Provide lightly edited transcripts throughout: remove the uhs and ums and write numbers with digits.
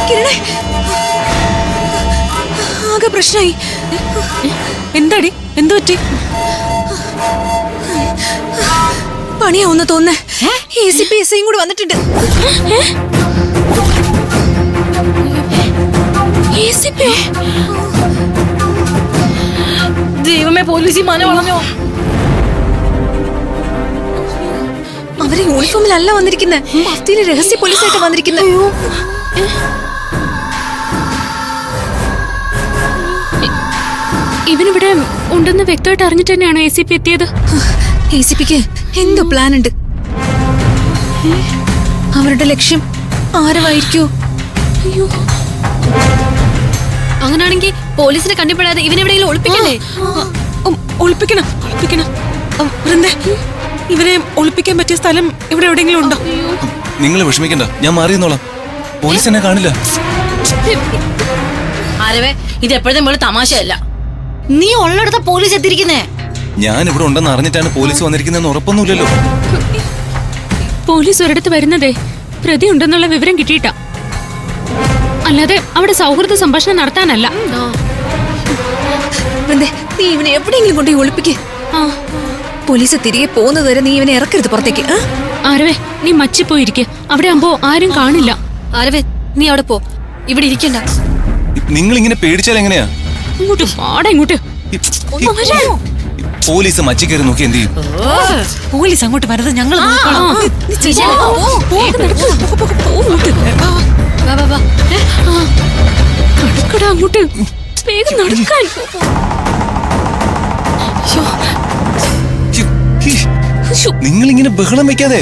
കിരണേ, ആകെ പ്രശ്നമായി. എന്താടി, എന്തു പറ്റി? പണിയാവുന്ന തോന്നുന്നേ. ACP SIയും കൂടി വന്നിട്ടുണ്ട്. ACP ദൈവമേ, പോലീസ് മന വളഞ്ഞോ? അവര് യൂണിഫോമിലല്ല വന്നിരിക്കുന്നത്, മഫ്തിയിലെ രഹസ്യ പോലീസായിട്ട് വന്നിരിക്കുന്നത്. ഇവനിവിടെ ഉണ്ടെന്ന് വ്യക്തമായിട്ട് അറിഞ്ഞിട്ട് തന്നെയാണോ ACP എത്തിയത്? ACPക്ക് എന്തോ പ്ലാൻ ഉണ്ട്. അവരുടെ ലക്ഷ്യം ആരവായിരിക്കോ? അയ്യോ, അങ്ങനാണെങ്കിൽ പോലീസിനെ കണ്ടുപിടാതെ ഇവനെവിടെയെങ്കിലും ഒളിപ്പിക്കണ്ടേ? ഒളിപ്പിക്കണം, ഒളിപ്പിക്കണം. വൃന്ദേ, ഇവരെ ഒളിപ്പിക്കാൻ പറ്റിയ സ്ഥലം ഇവിടെ എവിടെയെങ്കിലും ഉണ്ടോ? നിങ്ങൾ വിഷമിക്കണ്ട, ഞാൻ മാറിയെന്നോളാം. പോലീസ് എന്നെ കാണില്ല. ആരവേ, ഇത് എപ്പോഴത്തെ പോലെ തമാശയല്ല. നീ ഉള്ളിടത്ത പോലീസ് എത്തിയിരിക്കുന്നേ. ഞാൻ ഇവിടെ ഉണ്ടെന്ന് അറിഞ്ഞിട്ടാണ് പോലീസ് വന്നിരിക്കുന്നതെന്ന് ഉറപ്പൊന്നുമില്ലല്ലോ. പോലീസ് ഒരിടത്ത് വരുന്നതേ പ്രതി ഉണ്ടെന്നുള്ള വിവരം കിട്ടിയിട്ടാ, അല്ലാതെ അവിടെ സൗഹൃദ സംഭാഷണം നടത്താനല്ല. വൃന്ദേ, നീ ഇവനെ എവിടെയെങ്കിലും കൊണ്ട് ഒളിപ്പിക്കേ. പോലീസ് തിരികെ പോകുന്നത് വരെ നീ ഇവനെ ഇറക്കരുത് പുറത്തേക്ക്. ആരവേ, നീ മച്ചിപ്പോയിരിക്കെ, അവിടെ ആകുമ്പോ ആരും കാണില്ല. ആരവേ, നീ അവിടെ പോ, ഇവിടെ ഇരിക്കണ്ട. നിങ്ങൾ ഇങ്ങനെ പേടിച്ചാൽ എങ്ങനെയാ? ഇങ്ങോട്ട് പാടാ, ഇങ്ങോട്ട്. പോലീസ് മച്ചി കയറി നോക്കി എന്ത് ചെയ്യും? പോലീസ് അങ്ങോട്ട് വരുന്നത് ഞങ്ങൾ നടക്കടാ അങ്ങോട്ട്, വേഗം നടക്കാൻ. നിങ്ങൾ ഇങ്ങനെ ബഹളം വെക്കാതെ.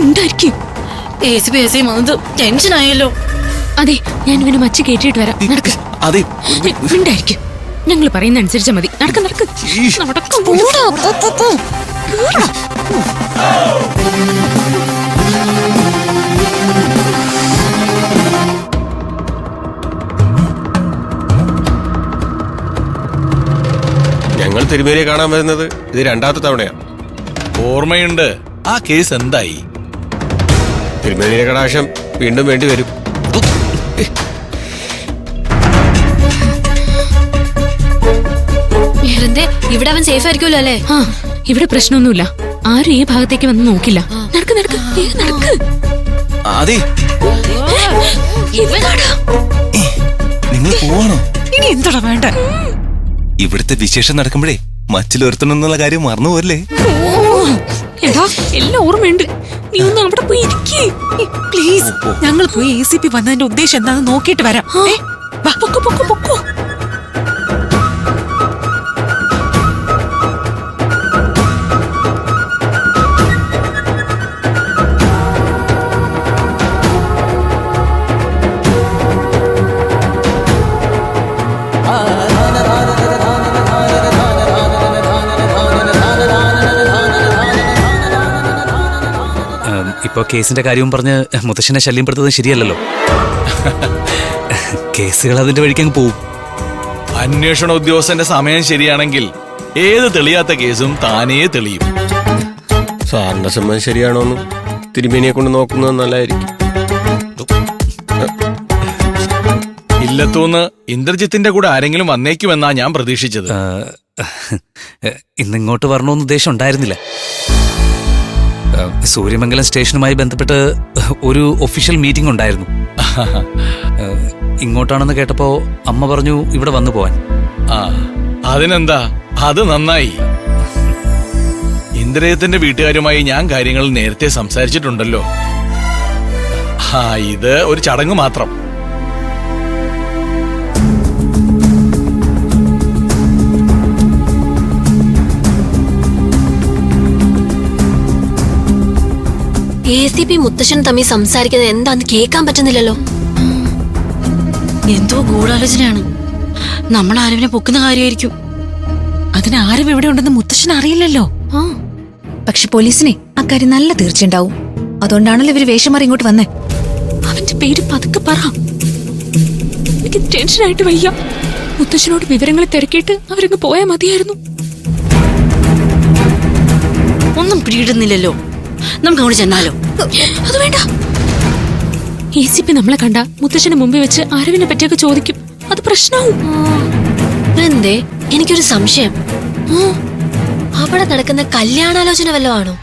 ഉണ്ടായിരിക്കും. ACP SI വന്നത് ടെൻഷനായല്ലോ. അതെ, ഞാൻ ഇവനെ മച്ചി കയറ്റിയിട്ട് വരാം. നടക്ക്. അതെ, ഉണ്ടായിരിക്കും. ഞങ്ങൾ പറയുന്ന അനുസരിച്ച മതി. നടക്ക്, നടക്ക്. ഞങ്ങൾ തിരുമേനിയെ കാണാൻ വരുന്നത് ഇത് രണ്ടാമത്തെ തവണയാണ്. ഓർമ്മയുണ്ട്. ആ കേസ് എന്തായി? തിരുമേനിയുടെ കടാക്ഷം വീണ്ടും വേണ്ടി വരും. ഇവിടെ അവൻ സേഫ് ആയിരിക്കുമല്ലോ അല്ലേ? ഇവിടെ പ്രശ്നമൊന്നുമില്ല. ആരും ഈ ഭാഗത്തേക്ക് വന്ന് നോക്കില്ല. നടക്ക്, നടക്ക്, നടക്ക്. അതെ, നിങ്ങൾ പോവാണോ? ഇനി എന്താ വേണ്ട? ഇവിടുത്തെ വിശേഷം നടക്കുമ്പോഴേ മച്ചിലൊരുത്തണമെന്നുള്ള കാര്യം മറന്നു പോരല്ലേ? എടാ, എല്ലാം ഓർമ്മയുണ്ട്. നീ ഒന്ന് അവിടെ പോയി ഇരിക്കേ പ്ലീസ്. ഞങ്ങൾ പോയി ACP വന്നതിന്റെ ഉദ്ദേശം എന്താണെന്ന് നോക്കിയിട്ട് വരാം. പൊക്കോ, പൊക്കോ, പൊക്കോ. ഇപ്പൊ കേസിന്റെ കാര്യവും പറഞ്ഞ് മുത്തശ്ശനെ ശല്യപ്പെടുത്തുന്നത് ശരിയല്ലല്ലോ. കേസുകൾ അതിന്റെ വഴിക്കങ്ങ് പോവും. അന്വേഷണ ഉദ്യോഗസ്ഥന്റെ സമയം ശരിയാണെങ്കിൽ ഏത് തെളിയാത്ത കേസും താനേ തെളിയും. സാറിന്റെ സമ്മതം ശരിയാണോന്ന് തിരുമേനിയെ കൊണ്ട് നോക്കുന്നത് നല്ലതായിരിക്കും. ഇല്ലത്തൂന്ന് ഇന്ദ്രജിത്തിന്റെ കൂടെ ആരെങ്കിലും വന്നേക്കുമെന്നാ ഞാൻ പ്രതീക്ഷിച്ചത്. ഇന്നിങ്ങോട്ട് വരണമെന്ന് ഉദ്ദേശം ഉണ്ടായിരുന്നില്ല. സൂര്യമംഗലം സ്റ്റേഷനുമായി ബന്ധപ്പെട്ട് ഒരു ഒഫീഷ്യൽ മീറ്റിംഗ് ഉണ്ടായിരുന്നു. ഇങ്ങോട്ടാണെന്ന് കേട്ടപ്പോ അമ്മ പറഞ്ഞു ഇവിടെ വന്നു പോവാൻ. അതിനെന്താ, അത് നന്നായി. ഇന്ദ്രജിത്തിന്റെ വീട്ടുകാരുമായി ഞാൻ കാര്യങ്ങൾ നേരത്തെ സംസാരിച്ചിട്ടുണ്ടല്ലോ. ഇത് ഒരു ചടങ്ങ് മാത്രം. ACP മുത്തശ്ശൻ തമ്മിൽ സംസാരിക്കുന്നത് എന്താന്ന് കേൾക്കാൻ പറ്റുന്നില്ലല്ലോ. എന്തോ ഗൂഢാലോചനയാണ്. നമ്മൾ ആരവിനെ പൊക്കുന്ന കാര്യമായിരിക്കും. അതിന് ആരും ഇവിടെ ഉണ്ടെന്ന് മുത്തശ്ശൻ അറിയില്ലല്ലോ. പക്ഷെ പോലീസിനെ അക്കാര്യം നല്ല തീർച്ചയുണ്ടാവും. അതുകൊണ്ടാണല്ലോ ഇവര് വേഷം മാറി ഇങ്ങോട്ട് വന്നേ. അവന്റെ പേര് പതുക്കെ പറ. എനിക്ക് ടെൻഷനായിട്ട് വയ്യ. മുത്തശ്ശനോട് വിവരങ്ങൾ തിരക്കിയിട്ട് അവരങ്ങ് പോയാൽ മതിയായിരുന്നു. ഒന്നും പിടിയിടുന്നില്ലല്ലോ. നമുക്ക് അങ്ങോട്ട് ചെന്നാലോ? അത് വേണ്ട. ACP നമ്മളെ കണ്ട മുത്തശ്ശന് മുമ്പിൽ വെച്ച് അരവിനെ പറ്റിയൊക്കെ ചോദിക്കും. അത് പ്രശ്നവും. വൃന്ദേ, എനിക്കൊരു സംശയം. അവിടെ നടക്കുന്ന കല്യാണാലോചന വല്ലതും ആണോ?